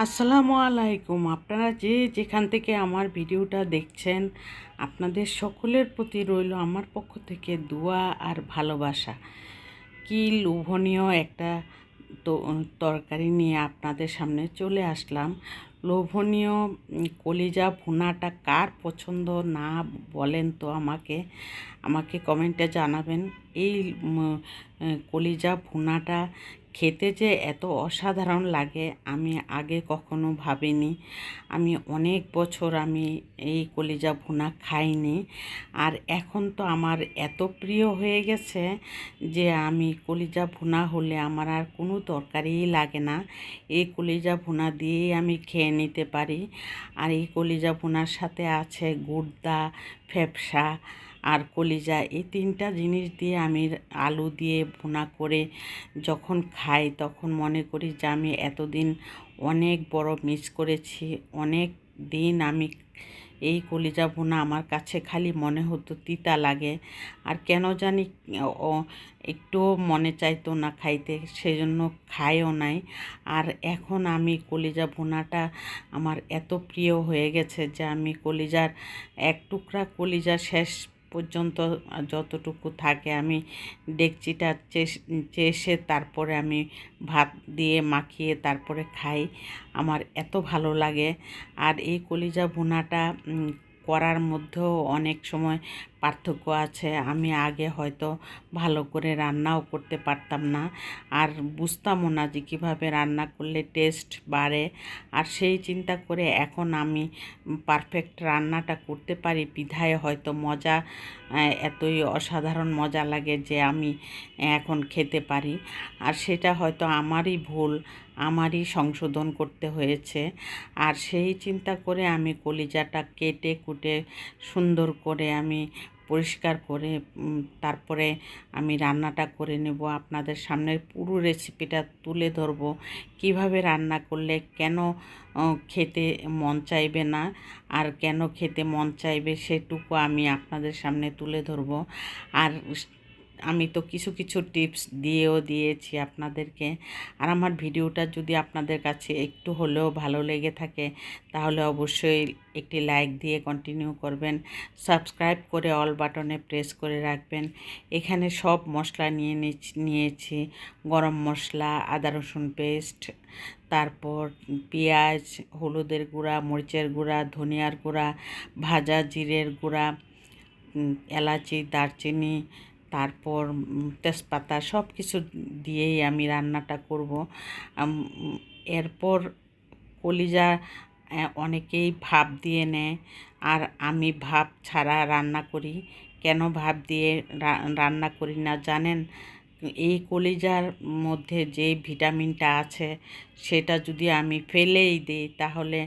আসসালামু আলাইকুম। আপনারা যে যেখান থেকে আমার ভিডিওটা দেখছেন, আপনাদের সকলের প্রতি রইল আমার পক্ষ থেকে দোয়া আর ভালোবাসা। কি লোভনীয় একটা তরকারি নিয়ে আপনাদের সামনে চলে আসলাম। লোভনীয় কলিজা ভুনাটা কার পছন্দ না বলেন তো আমাকে আমাকে কমেন্টে জানাবেন। এই কলিজা ভুনাটা খেতে যে এত অসাধারণ লাগে আমি আগে কখনো ভাবিনি। আমি অনেক বছর এই কলিজা ভুনা খাইনি, আর এখন তো আমার এত প্রিয় হয়ে গেছে যে আমি কলিজা ভুনা হলে আমার আর কোনো তরকারিই লাগে না। এই কলিজা ভুনা দিয়েই আমি খেয়ে নিতে পারি। আর এই কলিজা ভুনার সাথে আছে গুর্দা, ফ্যাপসা আর কলিজা, এই তিনটা জিনিস দিয়ে আমি আলু দিয়ে ভুনা করে যখন খাই তখন মনে করি যে আমি এতদিন অনেক বড় মিস করেছি। অনেক দিন আমি এই কলিজা ভুনা আমার কাছে খালি মনে হতো তিতা লাগে, আর কেন জানি একটুও মনে চাইতো না খাইতে, সেজন্য খাইও নাই। আর এখন আমি কলিজা ভুনাটা আমার এত প্রিয় হয়ে গেছে যে আমি কলিজার এক টুকরা কলিজা শেষ পর্যন্ত যতটুকু থাকে আমি ডেকচিটা চেষে তারপরে আমি ভাত দিয়ে মাখিয়ে তারপরে খাই। আমার এত ভালো লাগে। আর এই কলিজা ভুনাটা করার মধ্যেও অনেক সময় পার্থক্য আছে। আমি আগে হয়তো ভালো করে রান্নাও করতে পারতাম না, আর বুঝতামও না যে কীভাবে রান্না করলে টেস্ট বাড়ে। আর সেই চিন্তা করে এখন আমি পারফেক্ট রান্নাটা করতে পারি বিধায় হয়তো মজা, এতই অসাধারণ মজা লাগে যে আমি এখন খেতে পারি। আর সেটা হয়তো আমারই ভুল, আমারই সংশোধন করতে হয়েছে। আর সেই চিন্তা করে আমি কলিজাটা কেটে কুটে সুন্দর করে আমি পরিষ্কার করে তারপরে আমি রান্নাটা করে নেব। আপনাদের সামনে পুরো রেসিপিটা তুলে ধরব, কিভাবে রান্না করলে কেন খেতে মন চাইবে না, আর কেন খেতে মন চাইবে সেটুকু আমি আপনাদের সামনে তুলে ধরব। আর আমি তো কিছু কিছু টিপস দিয়েও দিয়েছি আপনাদেরকে। আর আমার ভিডিওটা যদি আপনাদের কাছে একটু হলেও ভালো লেগে থাকে তাহলে অবশ্যই একটি লাইক দিয়ে কন্টিনিউ করবেন, সাবস্ক্রাইব করে অল বাটনে প্রেস করে রাখবেন। এখানে সব মশলা নিয়েছি গরম মশলা, আদা রসুন পেস্ট, তারপর পেঁয়াজ, হলুদের গুঁড়া, মরিচের গুঁড়া, ধনিয়ার গুঁড়া, ভাজা জিরের গুঁড়া, এলাচি, দারচিনি, তারপর তেজপাতা, সব কিছু দিয়েই আমি রান্নাটা করব। এরপর কলিজা অনেকেই ভাপ দিয়ে নেয়, আর আমি ভাপ ছাড়া রান্না করি। কেন ভাপ দিয়ে রান্না করি না জানেন? এই কলিজার মধ্যে যে ভিটামিনটা আছে সেটা যদি আমি ফেলেই দিই তাহলে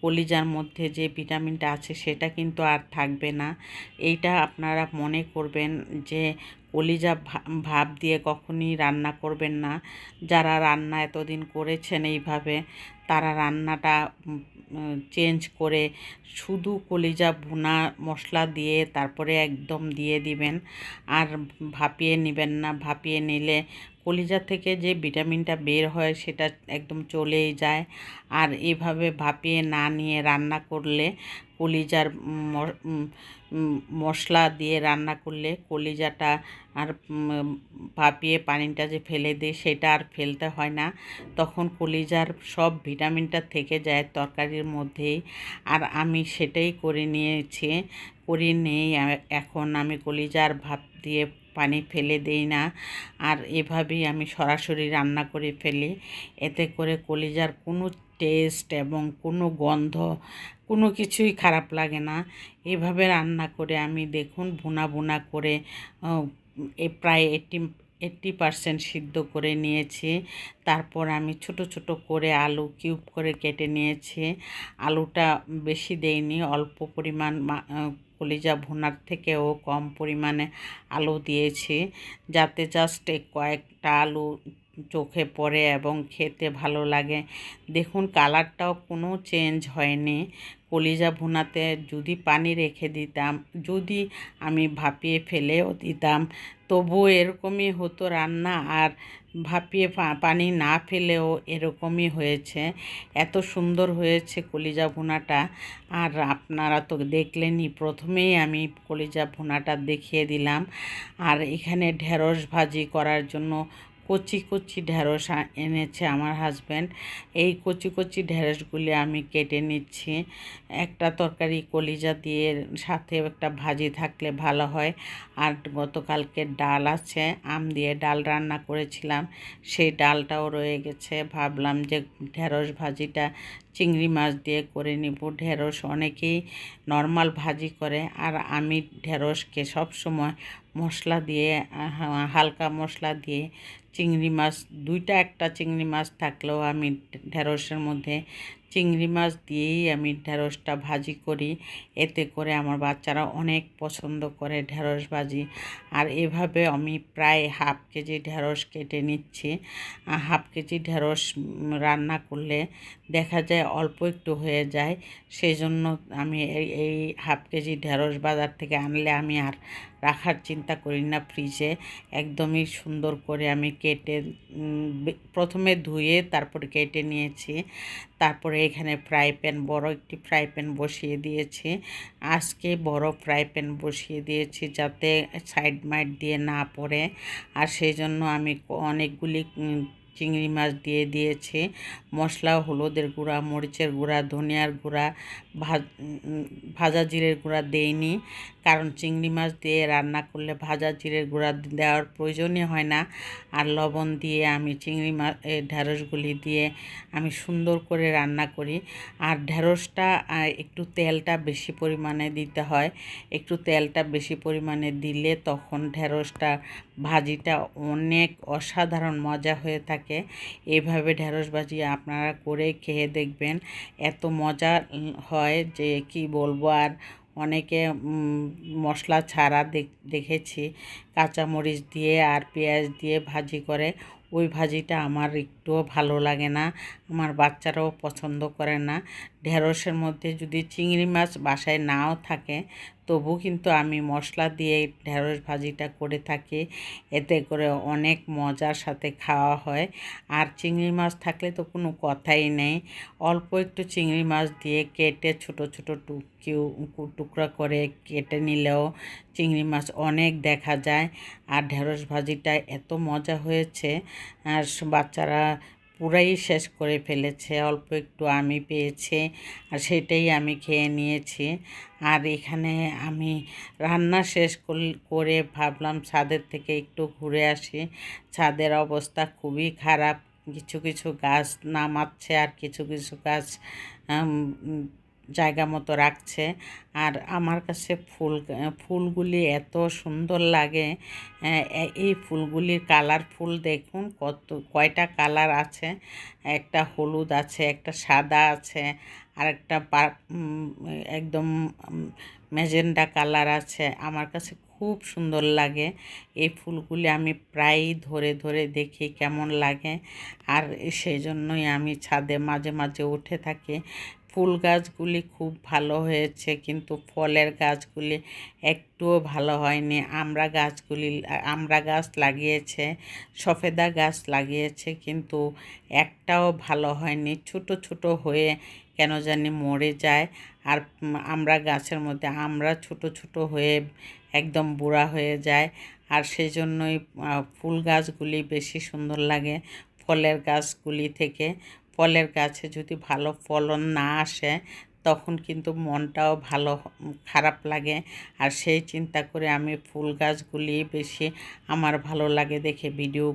কলিজার মধ্যে যে ভিটামিনটা আছে সেটা কিন্তু আর থাকবে না। এইটা আপনারা মনে করবেন যে কলিজা ভাপ দিয়ে কখনই রান্না করবেন না। যারা রান্না এতদিন করেছেন এইভাবে, তারা রান্নাটা চেঞ্জ করে শুধু কলিজা ভুনা মশলা দিয়ে তারপরে একদম দিয়ে দিবেন, আর ভাপিয়ে নেবেন না। ভাপিয়ে নিলে কলিজা থেকে যে ভিটামিনটা বের হয় সেটা একদম চলেই যায়। আর এভাবে ভাপিয়ে না নিয়ে রান্না করলে কলিজার মশলা দিয়ে রান্না করলে কলিজাটা আর ভাপিয়ে পানিটা যে ফেলে দিই সেটা আর ফেলতে হয় না, তখন কলিজার সব ভিটামিনটা থেকে যায় তরকারির মধ্যেই। আর আমি সেটাই করে নেই। এখন আমি কলিজার ভাপ দিয়ে পানি ফেলে দেই না, আর এভাবেই আমি সরাসরি রান্না করে ফেলি। এতে করে কলিজার কোনো টেস্ট এবং কোনো গন্ধ কোনো কিছুই খারাপ লাগে না। এভাবে রান্না করে আমি দেখুন ভুনা ভুনা করে প্রায় 80% সিদ্ধ করে নিয়েছি। তারপর আমি ছোট ছোট করে আলু কিউব করে কেটে নিয়েছি। আলুটা বেশি দেইনি, অল্প পরিমাণ, কলিজা ভুনার থেকেও কম পরিমাণে আলু দিয়েছি, যাতে জাস্ট কয়েকটা আলু চোখে পড়ে এবং খেতে ভালো লাগে। দেখুন কালারটাও কোনো চেঞ্জ হয়নি। কলিজা ভুনাতে যদি পানি রেখে দিতাম, যদি আমি ভাপিয়ে ফেলেও দিতাম, তবুও এরকমই হতো রান্না। আর ভাপিয়ে পানি না ফেলেও এরকমই হয়েছে। এত সুন্দর হয়েছে কলিজা ভুনাটা। আর আপনারা তো দেখলেনই, প্রথমেই আমি কলিজা ভুনাটা দেখিয়ে দিলাম। আর এখানে ঢেঁড়স ভাজি করার জন্য কচি কচি ঢেঁড়স এনেছে আমার হাজব্যান্ড। এই কচি কচি ঢেঁড়সগুলি আমি কেটে নিচ্ছি। একটা তরকারি কলিজা দিয়ে সাথে একটা ভাজি থাকলে ভালো হয়। আর গতকালকে ডাল আছে, আম দিয়ে ডাল রান্না করেছিলাম, সেই ডালটাও রয়ে গেছে। ভাবলাম যে ঢেঁড়স ভাজিটা চিংড়ি মাছ দিয়ে করে নিব। ঢেঁড়স অনেকেই নর্মাল ভাজি করে, আর আমি ঢেঁড়সকে সবসময় মশলা দিয়ে, হালকা মশলা দিয়ে চিংড়ি মাছ, একটা চিংড়ি মাছ থাকলেও আমি ঢেঁড়সের মধ্যে চিংড়ি মাছ দিয়েই আমি ঢেঁড়সটা ভাজি করি। এতে করে আমার বাচ্চারা অনেক পছন্দ করে ঢেঁড়স ভাজি। আর এভাবে আমি প্রায় হাফ কেজি ঢেঁড়স কেটে নিচ্ছি। হাফ কেজি ঢেঁড়স রান্না করলে দেখা যায় অল্প একটু হয়ে যায়। সেই জন্য আমি এই হাফ কেজি ঢেঁড়স বাজার থেকে আনলে আমি আর রাখার চিন্তা করি না ফ্রিজে। একদমই সুন্দর করে আমি কেটে প্রথমে ধুয়ে তারপরে কেটে নিয়েছি। তারপরে এখানে বড় একটি ফ্রাই প্যান বসিয়ে দিয়েছি। আজকে বড় ফ্রাই প্যান বসিয়ে দিয়েছি যাতে সাইড মাইড দিয়ে না পড়ে। আর সেই জন্য আমি অনেকগুলি চিংড়ি মাছ দিয়ে দিয়েছি। মশলা হলুদের গুঁড়া, মরিচের গুঁড়া, ধনিয়ার গুঁড়া, ভাজা জিরের গুঁড়া দেইনি, কারণ চিংড়ি মাছ দিয়ে রান্না করলে ভাজা জিরের গুঁড়া দেওয়ার প্রয়োজনই হয় না। আর লবণ দিয়ে আমি চিংড়ি মাছ ঢেঁড়সগুলি দিয়ে আমি সুন্দর করে রান্না করি। আর ঢেঁড়সটা একটু তেলটা বেশি পরিমাণে দিতে হয়। একটু তেলটা বেশি পরিমাণে দিলে তখন ঢেঁড়সটা ভাজিটা অনেক অসাধারণ মজা হয়ে থাকে। এইভাবে ঢেঁড়স ভাজি আপনারা করে খেয়ে দেখবেন, এত মজা হয় যে কি বলবো। আর অনেকে মশলা ছাড়া দেখেছি, কাঁচামরিচ দিয়ে আর পেঁয়াজ দিয়ে ভাজি করে। ওই ভাজিটা আমার একটুও ভালো লাগে না, আমার বাচ্চারাও পছন্দ করে না। ঢেঁড়সের মধ্যে যদি চিংড়ি মাছ বাসায় নাও থাকে, তবু কিন্তু আমি মশলা দিয়ে ঢেঁড়স ভাজিটা করে থাকি। এতে করে অনেক মজার সাথে খাওয়া হয়। আর চিংড়ি মাছ থাকলে তো কোনো কথাই নেই। অল্প একটু চিংড়ি মাছ দিয়ে কেটে ছোট ছোট টুকরা করে কেটে নিলেও চিংড়ি মাছ অনেক দেখা যায়। আর ঢেঁড়স ভাজিটা এত মজা হয়েছে, আর বাচ্চারা পুরাই শেষ করে ফেলেছে। অল্প একটু আমি পেয়েছি, আর সেটাই আমি খেয়ে নিয়েছি। আর এখানে আমি রান্না শেষ করে ভাবলাম ছাদের থেকে একটু ঘুরে আসি। ছাদের অবস্থা খুবই খারাপ, কিছু কিছু গাছ নামাচ্ছে আর কিছু কিছু গাছ জায়গা মতো রাখছে। আর আমার কাছে ফুলগুলি এত সুন্দর লাগে। এই ফুলগুলির কালারফুল দেখুন, কয়টা কালার আছে। একটা হলুদ আছে, একটা সাদা আছে, আর একটা একদম ম্যাজেন্ডা কালার আছে। আমার কাছে খুব সুন্দর লাগে এই ফুলগুলি। আমি প্রায়ই ধরে ধরে দেখি কেমন লাগে, আর সেই জন্যই আমি ছাদে মাঝে মাঝে উঠে থাকি। ফুল গাছগুলি খুব ভালো হয়েছে, কিন্তু ফলের গাছগুলি একটুও ভালো হয়নি। আমরা গাছ লাগিয়েছে, সফেদা গাছ লাগিয়েছে, কিন্তু একটাও ভালো হয়নি। ছোট ছোট হয়ে কেন জানি মরে যায়। আর আমরা গাছের মধ্যে আমরা ছোট ছোট হয়ে একদম বুড়া হয়ে যায়। আর সেই জন্যই ফুল গাছগুলি বেশি সুন্দর লাগে ফলের গাছগুলি থেকে। ফলের গাছে যদি ভালো ফলন না আসে, তখন কিন্তু মনটাও খারাপ লাগে। আর সেই চিন্তা করে আমি ফুল গাছগুলি বেশি আমার ভালো লাগে দেখে ভিডিও